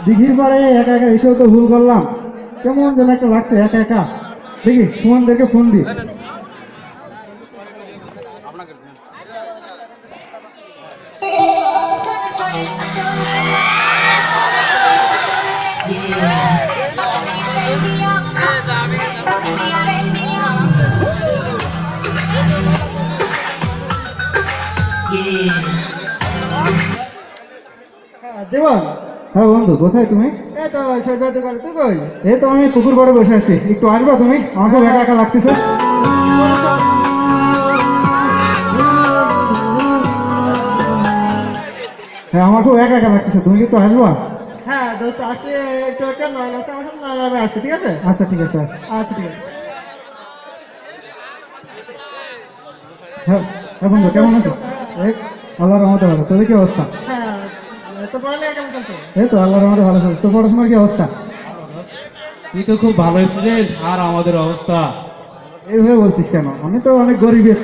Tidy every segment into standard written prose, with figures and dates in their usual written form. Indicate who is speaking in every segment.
Speaker 1: দিঘির পারে একা একা এসেও তো ভুল করলাম, কেমন যেন একটা লাগছে একা একা। দেখি সুমনদেরকে ফোন দিই। দেওয়ান, হ্যাঁ বন্ধু, কোথায় তুমি?
Speaker 2: এই তো সৈকত দোকানে, তুই কই?
Speaker 1: এই তো আমি পুকুর পাড়ে বসে আছি, একটু আসবা তুমি? আমার খুব একা একা লাগতেছে। হ্যাঁ আমার খুব একা একা লাগতেছে, তুমি কি একটু আসবা?
Speaker 2: হ্যাঁ দোস্ত আসছে, একটু একটা নয়ন আছে আমার সাথে, নয়ন আসছে, ঠিক আছে?
Speaker 1: আচ্ছা ঠিক আছে।
Speaker 2: আচ্ছা ঠিক আছে।
Speaker 1: হ্যাঁ হ্যাঁ বন্ধু, কেমন আছো? এই আল্লাহর রহমতে ভালো, তোদের কি অবস্থা?
Speaker 2: হ্যাঁ তো পড়ালেখা কেমন চলছে?
Speaker 1: এই তো আল্লাহর রহমতে ভালো চলছে। তোর পড়াশোনার কি অবস্থা?
Speaker 3: তুই তো খুব ভালো স্টুডেন্ট, আর আমাদের অবস্থা।
Speaker 1: এইভাবে বলছিস কেন? আমি তো অনেক গরিবের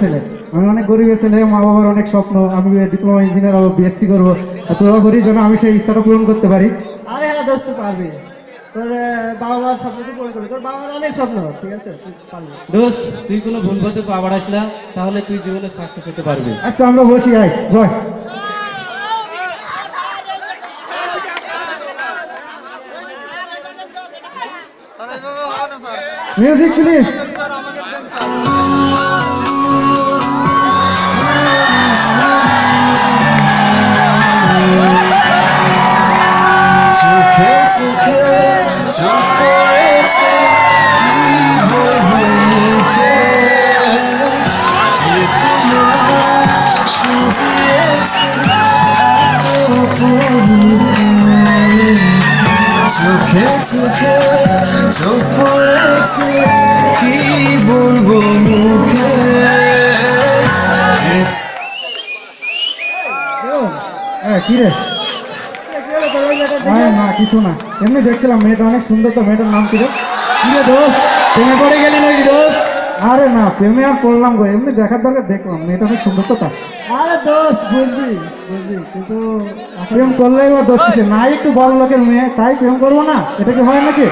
Speaker 1: ছেলে, মা বাবার অনেক স্বপ্ন, আমি ডিপ্লোমা ইঞ্জিনিয়ার হবো, বিএসসি করবো। আর তোরা করিস যেন আমি সেই ইচ্ছাটা পূরণ করতে পারি।
Speaker 2: আরে হ্যাঁ দোস্ত পারবি, তোর বাবা মার স্বপ্ন তুই পূরণ করবি, তোর বাবা মার অনেক স্বপ্ন, ঠিক আছে? তুই পারবি।
Speaker 3: দোস্ত, তুই কোনো ভুল পথে পা বাড়াস না, তাহলে তুই জীবনে সাকসেস হতে পারবি।
Speaker 1: আচ্ছা আমরা বসি, আয় বয়। Music please.
Speaker 4: চোখে চোখে চোখ পড়েছে, কি বলবো মুখে, কে তোমার সাজিয়েছে এত পূর্বে। চোখে চোখে চোখ পড়েছে, কি বলবো মুখে।
Speaker 1: হ্যাঁ কি রে? আরে না কিছু না, এমনি দেখছিলাম মেয়েটা অনেক সুন্দর, তো মেয়েটার নাম কি রে? কি রে দোস্ত, প্রেমে পড়ে গেলি নাকি দোস্ত? আরে না, প্রেমে আর পড়লাম গো, এমনি দেখার দরকার দেখলাম, মেয়েটা অনেক সুন্দর তো। তা
Speaker 2: আরে দোস্ত বুঝবি বুঝবি, কিন্তু
Speaker 1: প্রেম করলেই বা দোষ কিসে? নাই একটু বড় লোকের মেয়ে, তাই প্রেম করবো না? এটা কি হয় নাকি?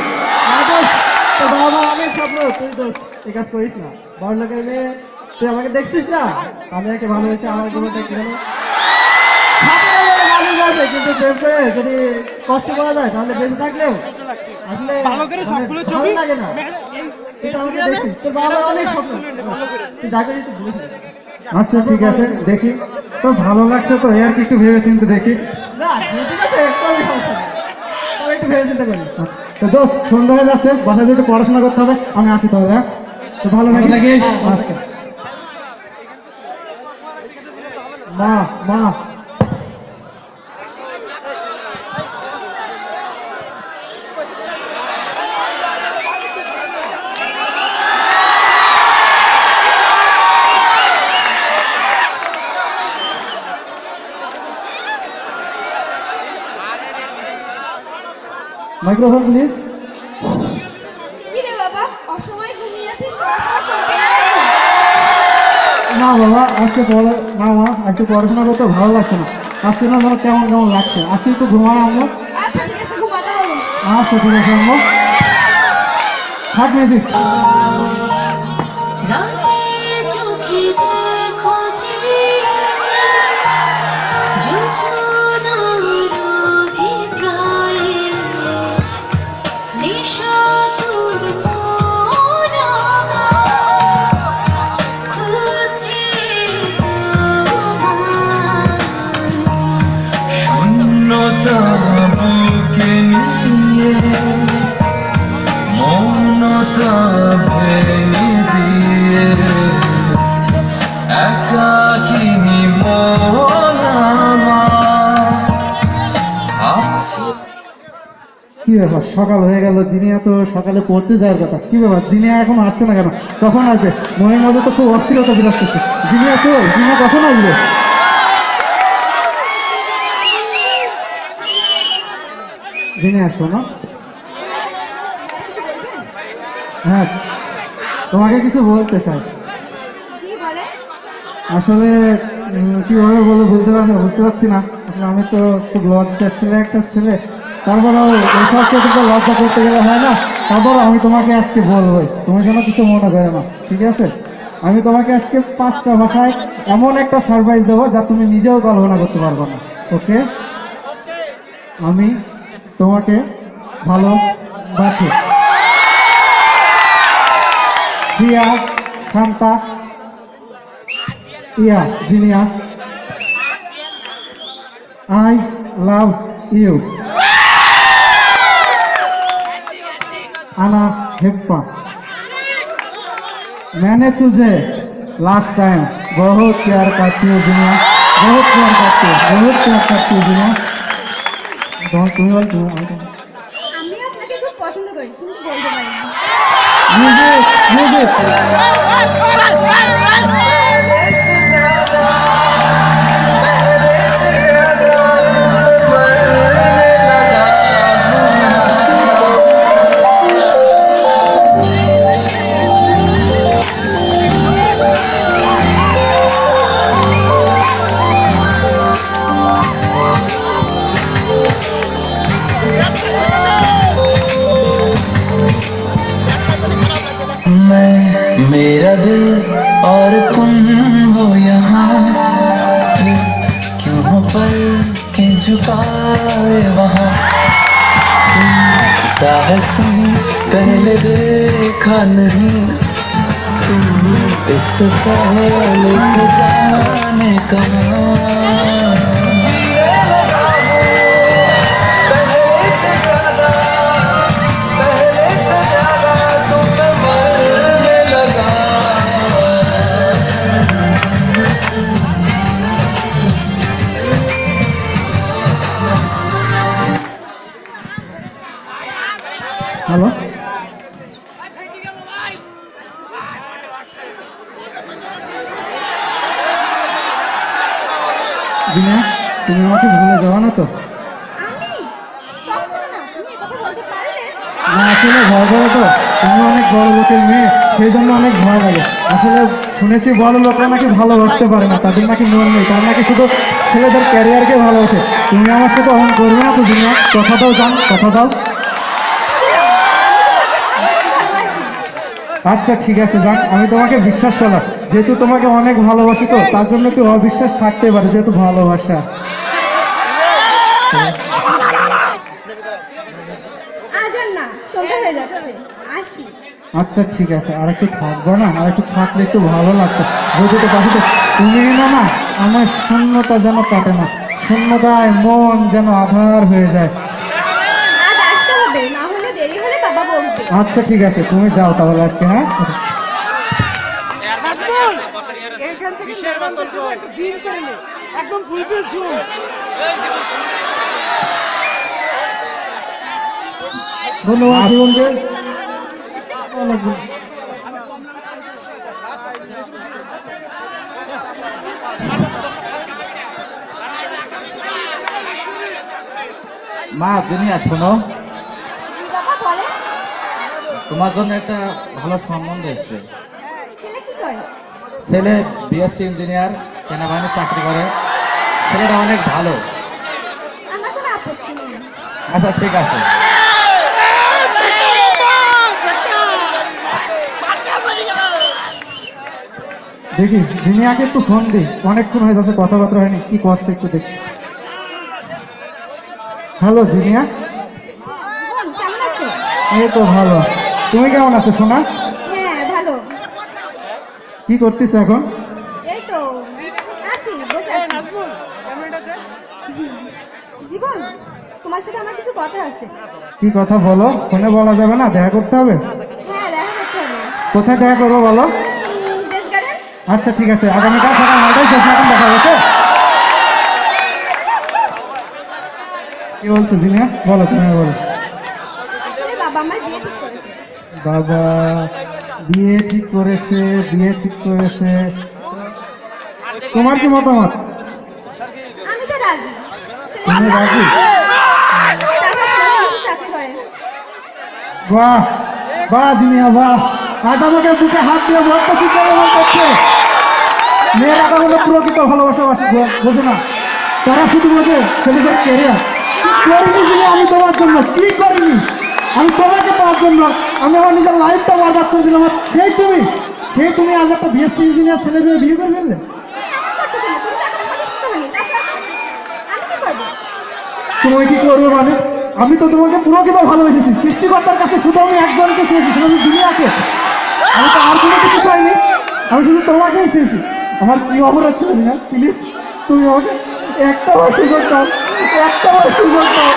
Speaker 2: তোর বাবা মার অনেক স্বপ্ন, তুই দোস্ত এই কাজ করিস না। বড় লোকের মেয়ে, তুই আমাকে দেখছিস না, আমি একে ভালোবেসে আমার জীবনটা কি হলো। মানুষ আছে, কিন্তু প্রেম করে যদি কষ্ট করা যায় তাহলে বেঁচে থাকলেও আসলে ভালো লাগে না। তুই তো আমাকে দেখছিস, তোর বাবা মার অনেক স্বপ্ন, তুই যা করিস তুই ভুলিস না।
Speaker 1: আচ্ছা ঠিক আছে, দেখি তো ভালো লাগছে তো, এর কি একটু ভেবে চিন্তে দেখি।
Speaker 2: না ঠিক আছে, কোনো সমস্যা নেই, তবে একটু ভেবে চিন্তা করি।
Speaker 1: তো দোস্ত সন্ধ্যা হয়ে যাচ্ছে, বাসায় যেতে পড়াশোনা করতে হবে, আমি আসি তাহলে। হ্যাঁ তো ভালো লাগিস। আচ্ছা মা মা। Microphone please.
Speaker 5: কিরে বাবা, অসময়ে ঘুমিয়ে আছিস?
Speaker 1: না বাবা, না মা, আজকে পড়াশোনা করতে ভালো লাগছে না। আজকে না ধরো কেমন কেমন লাগছে, আজকে একটু ঘুমাই আমরা।
Speaker 5: আচ্ছা ঠিক আছে, ঘুমাতে হবে।
Speaker 1: আচ্ছা ঠিক আছে আমরা থাক মিউজিক।
Speaker 4: রাতের চোখে দেখো যে জোছনার অভিপ্রায়ে নিশাতুর মন আমার খুঁজছে তোমায়। শূন্যতা বুকে নিয়ে মৌনতা ভেঙে দিয়ে একাকিনী মন আমার ভাবছে।
Speaker 1: কি ব্যাপার, সকাল হয়ে গেল, জিনিয়া তো সকালে পড়তে যাওয়ার কথা। কি ব্যাপার, জিনিয়া এখন আসছে না কেন? কখন আসবে? মনের মাঝে তো খুব অস্থিরতা বিরাজ করছে। জিনিয়া তো, জিনিয়া কখন আসবে? জিনিয়া আসবো না? হ্যাঁ তোমাকে কিছু বলতে চাই।
Speaker 5: জি বলে।
Speaker 1: আসলে কিভাবে বলে বুঝতে পারছি না। আসলে আমি তো খুব লজ্জার ছেলে একটা ছেলে, তারপরেও এইসব ক্ষেত্রে লজ্জা করতে গেলে হয় না। তারপর আমি তোমাকে আজকে বলবোই, তুমি যেন কিছু মনে করে না, ঠিক আছে? আমি তোমাকে আজকে 5টা ভাষায় এমন একটা সারপ্রাইজ দেবো যা তুমি নিজেও কল্পনা করতে পারবো না। ওকে? আমি তোমাকে ভালোবাসি। সিয়া, সান্তা, ইয়া, জিনিয়া, I love you. Ana Heppa. मैंने तुझे लास्ट टाइम बहुत प्यार करती हूँ दुनिया, बहुत प्यार करती हूँ, बहुत प्यार करती हूँ दुनिया। तुम्हें बोल तुम
Speaker 5: আমি আপনাকে খুব পছন্দ করি কিন্তু বলতে পারি না।
Speaker 1: म्यूजिक म्यूजिक
Speaker 4: मेरा दिल और तुम हो यहाँ, फिर क्यों हो पल के झुकाए वहाँ। तुम साहस पहले देखा नहीं, तुम इससे पहले के जाने कहाँ।
Speaker 1: हेलो জিনা, তুমি আমাকে ভুলে যাও না তো?
Speaker 5: আমি কখনো না, তুমি এই কথা বলতে পারলে?
Speaker 1: না, আসলে ভয় করে তো, তুমি অনেক বড় লোকের মেয়ে, সেই জন্য অনেক ভয় লাগে। আসলে শুনেছি বড় লোকরা নাকি ভালোবাসতে পারে না, তাদের নাকি মন নেই, তারা নাকি শুধু ছেলেদের ক্যারিয়ারকে ভালোবাসে। তুমি আমার সাথে অন করবে না তো জিনিয়া? কথা দাও জান, কথা দাও। আচ্ছা ঠিক আছে যাক, আমি তোমাকে বিশ্বাস করলাম, যেহেতু তোমাকে অনেক ভালোবাসি তো তার জন্য একটু অবিশ্বাস থাকতে পারে, যেহেতু ভালোবাসা।
Speaker 5: আজ আর না, সন্ধ্যা হয়ে যাচ্ছে, আসি।
Speaker 1: আচ্ছা ঠিক আছে, আর একটু থাকবো না? আর একটু থাকলে একটু ভালো লাগতো, বুঝতে পারছি তো। তুমি না আমার শূন্যতা যেন কাটে না, শূন্যতায় মন যেন আধার হয়ে যায়।
Speaker 5: আজ আসতে হবে, না হলে দেরি হলে বাবা বলবে।
Speaker 1: আচ্ছা ঠিক আছে, তুমি যাও তাহলে আজকে। হ্যাঁ
Speaker 6: একদম ফুলফিল জুম।
Speaker 1: ধন্যবাদ জীবনকে।
Speaker 3: মা দুনিয়া শোনো,
Speaker 5: বাবা বলে,
Speaker 3: তোমার জন্য একটা ভালো সম্বন্ধ এসছে।
Speaker 5: ছেলে কি করে?
Speaker 3: ছেলে বিএসসি ইঞ্জিনিয়ার, সেনাবাহিনীর চাকরি করে। ছেলেটা অনেক ভালো।
Speaker 5: আমার কোনো আপত্তি নেই।
Speaker 3: আচ্ছা ঠিক আছে।
Speaker 1: দেখি জিনিয়াকে একটু ফোন দিই, অনেকক্ষণ হয়ে যাচ্ছে কথাবার্তা হয়নি, কি করছে একটু দেখি। হ্যালো জিনিয়া।
Speaker 5: বোন, কেমন আছো?
Speaker 1: এই তো ভালো, তুমি কেমন আছো সোনা?
Speaker 5: হ্যাঁ ভালো।
Speaker 1: কি করতেছ এখন?
Speaker 5: এই তো আসি, বসে আছি। জীবন, তোমার সাথে আমার কিছু কথা আছে।
Speaker 1: কি কথা বলো, ফোনে বলা যাবে না, দেখা করতে হবে।
Speaker 5: হ্যাঁ, দেখা করতে হবে।
Speaker 1: কোথায় দেখা করবো বলো?
Speaker 5: দেশ গার্ডেন।
Speaker 1: আচ্ছা ঠিক আছে, আগামীকাল সকাল 9টায় শেষ এখন দেখা হয়েছে। কি বলছো জিনিয়া, বলো তুমি বলো।
Speaker 5: আসলে বাবা আমার বিয়ে ঠিক করেছে।
Speaker 1: বাবা বিয়ে ঠিক করেছে, বিয়ে ঠিক করেছে, তোমার কি মতামত?
Speaker 5: আমি তো রাজি।
Speaker 1: তুমি রাজি?
Speaker 5: চাকরি করে।
Speaker 1: বাহ বাহ জিনিয়া বাহ, আজ আমাকে বুকে হাত দিয়ে বলতে শিখে করছে। মেয়েরা হলো প্রকৃত ভালোবাসা বোঝে না, তারা শুধু বোঝে ছেলেদের ক্যারিয়ার। করিনি জিনিয়া আমি তোমার জন্য, কি করিনি আমি তোমাকে পাওয়ার জন্য। আমি আমার নিজের লাইফটা বরবাদ করে দিলাম। আর সেই তুমি আজ একটা বিএসসি ইঞ্জিনিয়ার ছেলে মেয়ে বিয়ে করে ফেললে। তুমি কি করবে মানে? আমি তো তোমাকে পুরোকিত ভালোবেসেছি। সৃষ্টিকর্তার কাছে শুধু আমি একজনকে চেয়েছি, সেটা হচ্ছে দুনিয়াকে। আমি তো আর কোনো কিছু চাইনি, আমি শুধু তোমাকেই চেয়েছি। আমার কি অপরাধ ছিল না? প্লিজ তুমি আমাকে একটা বার সুযোগ দাও, একটা বার সুযোগ দাও,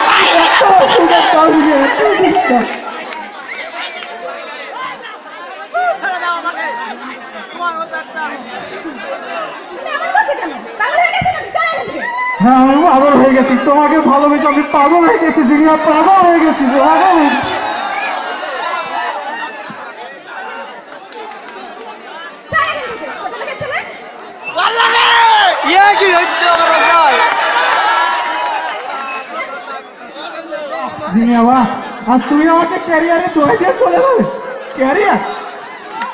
Speaker 1: একটা বার সুযোগ দাও, একটা বার সুযোগ দাও। হ্যাঁ আমি পাগল হয়ে গেছি, তোমাকে ভালোবেসে আমি পাগল হয়ে গেছি জিনিয়া, পাগল হয়ে গেছি, পাগল হয়ে গেছি। জিনিয়া বাহ, আজ তুমি আমাকে ক্যারিয়ারে দোয়াই দিয়ে চলে যাবে। ক্যারিয়ার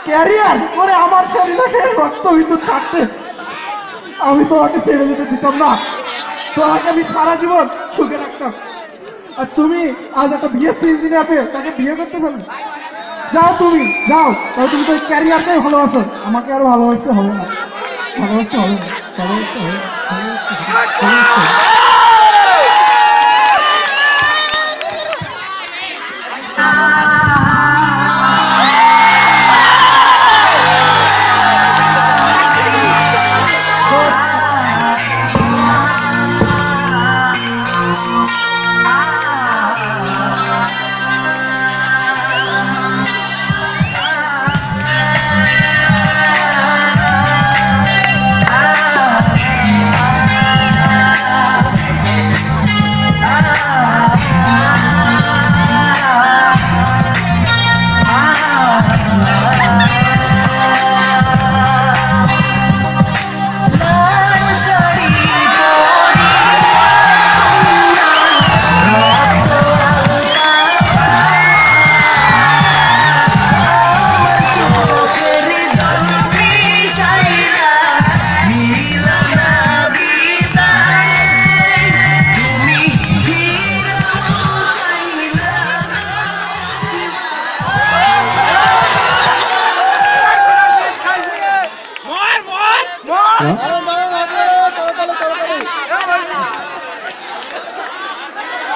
Speaker 1: ক্যারিয়ার করে আমার শরীরে সে রক্ত বিদ্যুৎ থাকতে আমি তোমাকে ছেড়ে যেতে দিতাম না। তোমাকে আমি সারা জীবন সুখে রাখতাম। আর তুমি আজ একটা বিএসসি ইঞ্জিনিয়ার পেয়ে তাকে বিয়ে করতে পারবে। যাও তুমি যাও, তাহলে তুমি তো ক্যারিয়ারটাই ভালোবাসো, আমাকে আর ভালোবাসতে হবে না, ভালোবাসতে হবে না, ভালোবাসতে হবে না, ভালোবাসতে হবে।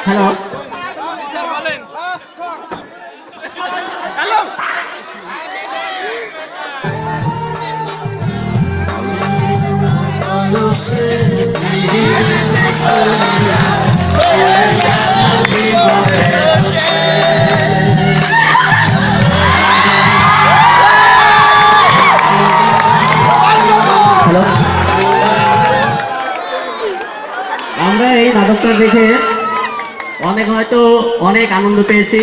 Speaker 1: হ্যালো
Speaker 7: আমরা এই নাটকটা দেখে অনেক হয়তো অনেক আনন্দ পেয়েছি।